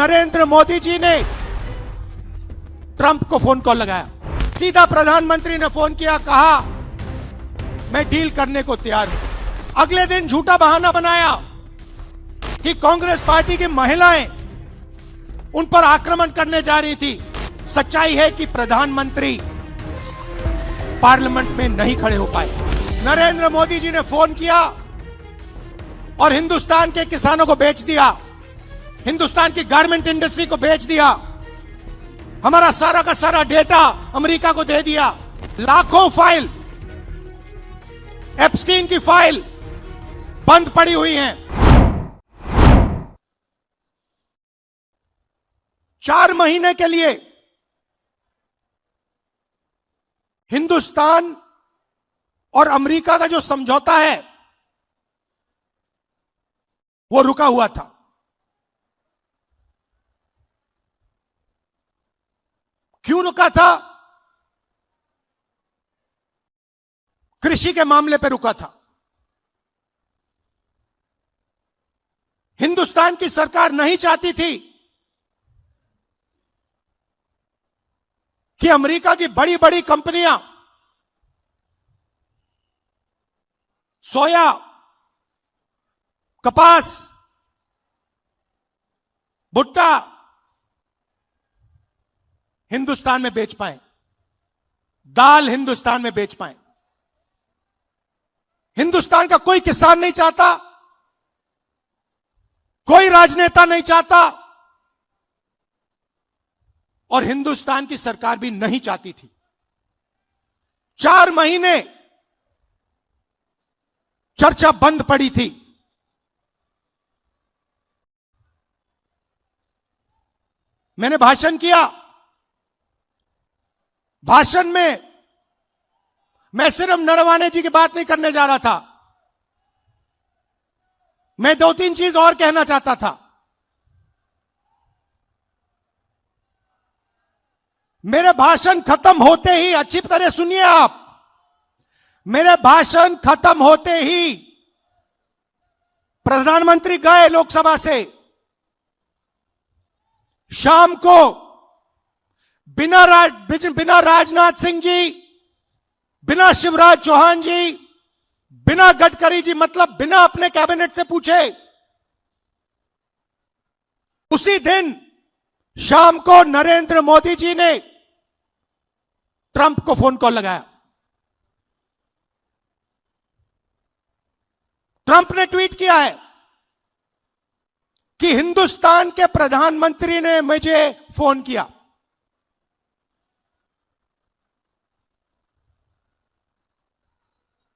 नरेंद्र मोदी जी ने ट्रंप को phone call लगाया। सीधा प्रधानमंत्री ने फोन किया, कहा मैं डील करने को तैयार हूं। अगले दिन झूठा बहाना बनाया कि कांग्रेस पार्टी की महिलाएं उन पर आक्रमण करने जा रही थी। सच्चाई है कि प्रधानमंत्री पार्लियामेंट में नहीं खड़े हो पाए। नरेंद्र मोदी जी ने फोन किया और हिंदुस्तान के किसानों को बेच दिया, हिंदुस्तान की गारमेंट इंडस्ट्री को बेच दिया, हमारा सारा का सारा डेटा अमेरिका को दे दिया। लाखों फाइल, एप्स्टीन की फाइल बंद पड़ी हुई हैं। 4 महीने के लिए हिंदुस्तान और अमेरिका का जो समझौता है वो रुका हुआ था। क्यों रुका था? कृषि के मामले पर रुका था। हिंदुस्तान की सरकार नहीं चाहती थी कि अमेरिका की बड़ी बड़ी कंपनियां सोया, कपास, भुट्टा हिंदुस्तान में बेच पाए, दाल हिंदुस्तान में बेच पाए। हिंदुस्तान का कोई किसान नहीं चाहता, कोई राजनेता नहीं चाहता और हिंदुस्तान की सरकार भी नहीं चाहती थी। 4 महीने चर्चा बंद पड़ी थी। मैंने भाषण किया। भाषण में मैं सिर्फ नरवाने जी की बात नहीं करने जा रहा था, मैं 2-3 चीज और कहना चाहता था। मेरे भाषण खत्म होते ही, अच्छी तरह सुनिए आप, मेरे भाषण खत्म होते ही प्रधानमंत्री गए लोकसभा से। शाम को बिना राजनाथ सिंह जी, बिना शिवराज चौहान जी, बिना गडकरी जी, मतलब बिना अपने कैबिनेट से पूछे, उसी दिन शाम को नरेंद्र मोदी जी ने ट्रंप को फोन कॉल लगाया। ट्रंप ने ट्वीट किया है कि हिंदुस्तान के प्रधानमंत्री ने मुझे फोन किया।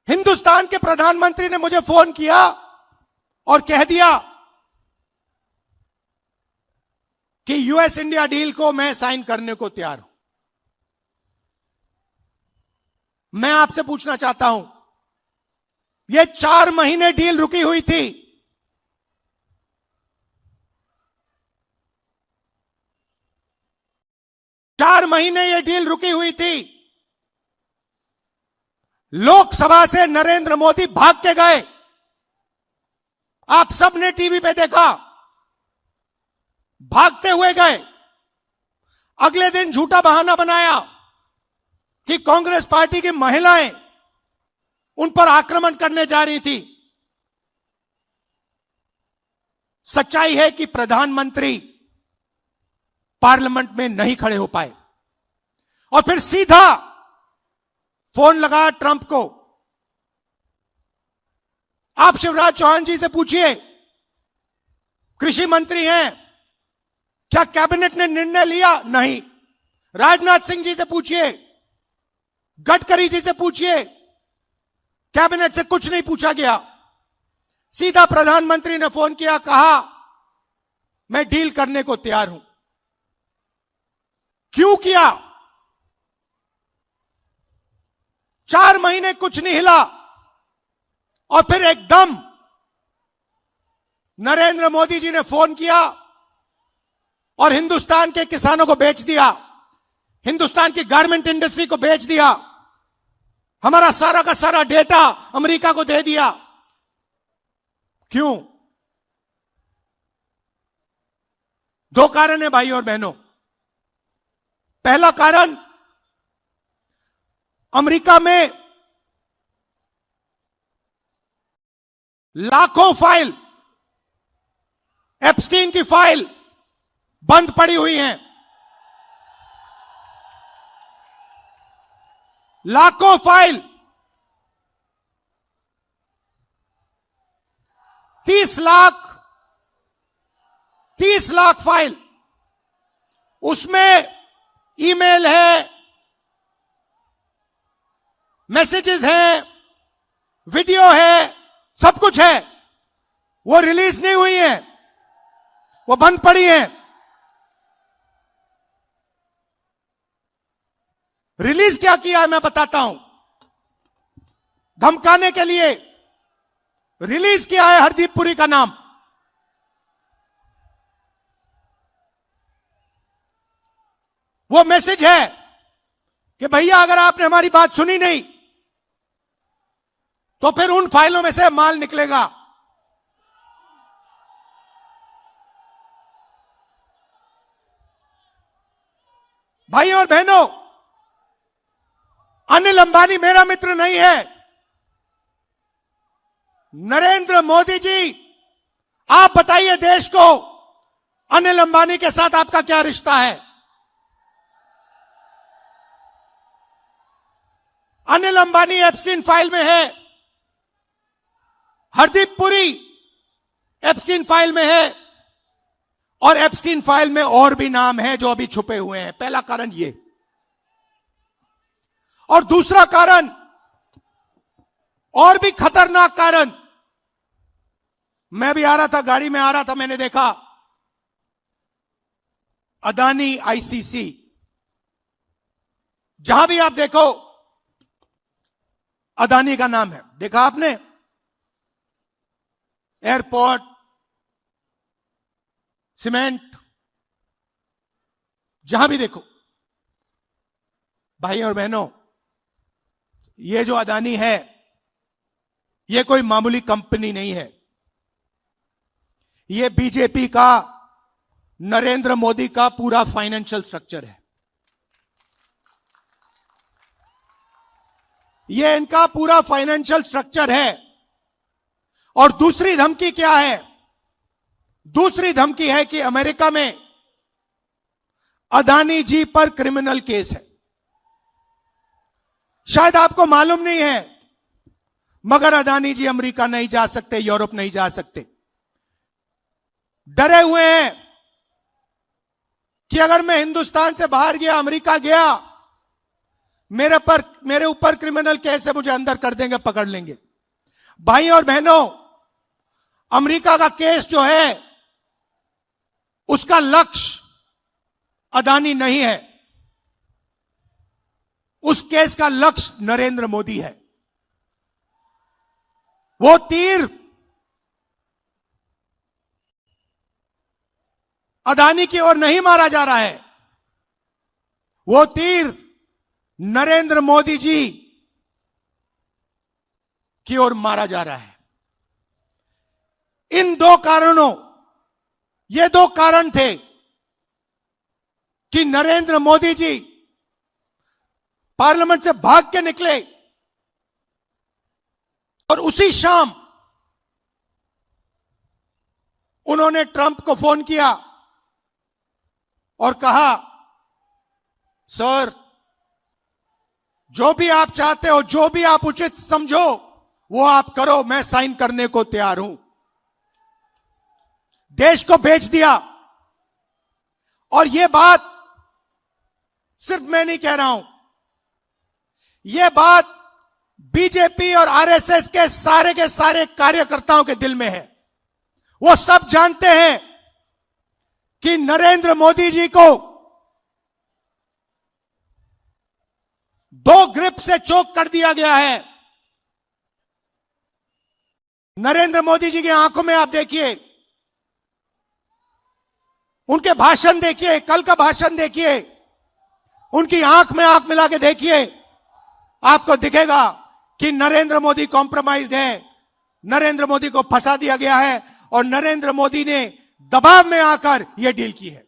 हिंदुस्तान के प्रधानमंत्री ने मुझे फोन किया और कह दिया कि यूएस इंडिया डील को मैं साइन करने को तैयार हूं। मैं आपसे पूछना चाहता हूं, यह 4 महीने डील रुकी हुई थी। चार महीने यह डील रुकी हुई थी। लोकसभा से नरेंद्र मोदी भाग के गए। आप सबने टीवी पे देखा, भागते हुए गए। अगले दिन झूठा बहाना बनाया कि कांग्रेस पार्टी की महिलाएं उन पर आक्रमण करने जा रही थी। सच्चाई है कि प्रधानमंत्री पार्लियामेंट में नहीं खड़े हो पाए और फिर सीधा फोन लगा ट्रंप को। आप शिवराज चौहान जी से पूछिए, कृषि मंत्री हैं, क्या कैबिनेट ने निर्णय लिया? नहीं। राजनाथ सिंह जी से पूछिए, गडकरी जी से पूछिए, कैबिनेट से कुछ नहीं पूछा गया। सीधा प्रधानमंत्री ने फोन किया, कहा मैं डील करने को तैयार हूं। क्यों किया? 4 महीने कुछ नहीं हिला और फिर एकदम नरेंद्र मोदी जी ने फोन किया और हिंदुस्तान के किसानों को बेच दिया, हिंदुस्तान की गारमेंट इंडस्ट्री को बेच दिया, हमारा सारा का सारा डेटा अमेरिका को दे दिया। क्यों? दो कारण है भाई और बहनों। पहला कारण, अमेरिका में लाखों फाइल, एप्स्टीन की फाइल बंद पड़ी हुई हैं। लाखों फाइल, 30 लाख फाइल, उसमें ईमेल है, मैसेजेस हैं, वीडियो है, सब कुछ है। वो रिलीज नहीं हुई है, वो बंद पड़ी है। रिलीज क्या किया है मैं बताता हूं। धमकाने के लिए रिलीज किया है हरदीप पुरी का नाम। वो मैसेज है कि भैया अगर आपने हमारी बात सुनी नहीं तो फिर उन फाइलों में से माल निकलेगा। भाई और बहनों, अनिल अंबानी मेरा मित्र नहीं है। नरेंद्र मोदी जी, आप बताइए देश को, अनिल अंबानी के साथ आपका क्या रिश्ता है? अनिल अंबानी एप्स्टीन फाइल में है, हरदीप पुरी एप्स्टीन फाइल में है, और एप्स्टीन फाइल में और भी नाम है जो अभी छुपे हुए हैं। पहला कारण ये। और दूसरा कारण, और भी खतरनाक कारण, मैं भी आ रहा था, गाड़ी में आ रहा था, मैंने देखा अदानी आईसीसी, जहां भी आप देखो अदानी का नाम है। देखा आपने? एयरपोर्ट, सीमेंट, जहां भी देखो। भाई और बहनों, ये जो अदानी है, ये कोई मामूली कंपनी नहीं है। ये बीजेपी का, नरेंद्र मोदी का पूरा फाइनेंशियल स्ट्रक्चर है। ये इनका पूरा फाइनेंशियल स्ट्रक्चर है। और दूसरी धमकी क्या है? दूसरी धमकी है कि अमेरिका में अदानी जी पर क्रिमिनल केस है। शायद आपको मालूम नहीं है, मगर अदानी जी अमेरिका नहीं जा सकते, यूरोप नहीं जा सकते। डरे हुए हैं कि अगर मैं हिंदुस्तान से बाहर गया, अमेरिका गया, मेरे ऊपर क्रिमिनल केस है, मुझे अंदर कर देंगे, पकड़ लेंगे। भाई और बहनों, अमेरिका का केस जो है, उसका लक्ष्य अदानी नहीं है। उस केस का लक्ष्य नरेंद्र मोदी है। वो तीर अदानी की ओर नहीं मारा जा रहा है, वो तीर नरेंद्र मोदी जी की ओर मारा जा रहा है। इन दो कारणों, ये दो कारण थे कि नरेंद्र मोदी जी पार्लियामेंट से भाग के निकले और उसी शाम उन्होंने ट्रंप को फोन किया और कहा, सर, जो भी आप चाहते हो, जो भी आप उचित समझो, वो आप करो, मैं साइन करने को तैयार हूं। देश को बेच दिया। और यह बात सिर्फ मैं नहीं कह रहा हूं, यह बात बीजेपी और आरएसएस के सारे कार्यकर्ताओं के दिल में है। वो सब जानते हैं कि नरेंद्र मोदी जी को दो ग्रिप से चोक कर दिया गया है। नरेंद्र मोदी जी की आंखों में आप देखिए, उनके भाषण देखिए, कल का भाषण देखिए, उनकी आंख में आंख मिला के देखिए, आपको दिखेगा कि नरेंद्र मोदी कॉम्प्रोमाइज्ड है, नरेंद्र मोदी को फंसा दिया गया है और नरेंद्र मोदी ने दबाव में आकर यह डील की है।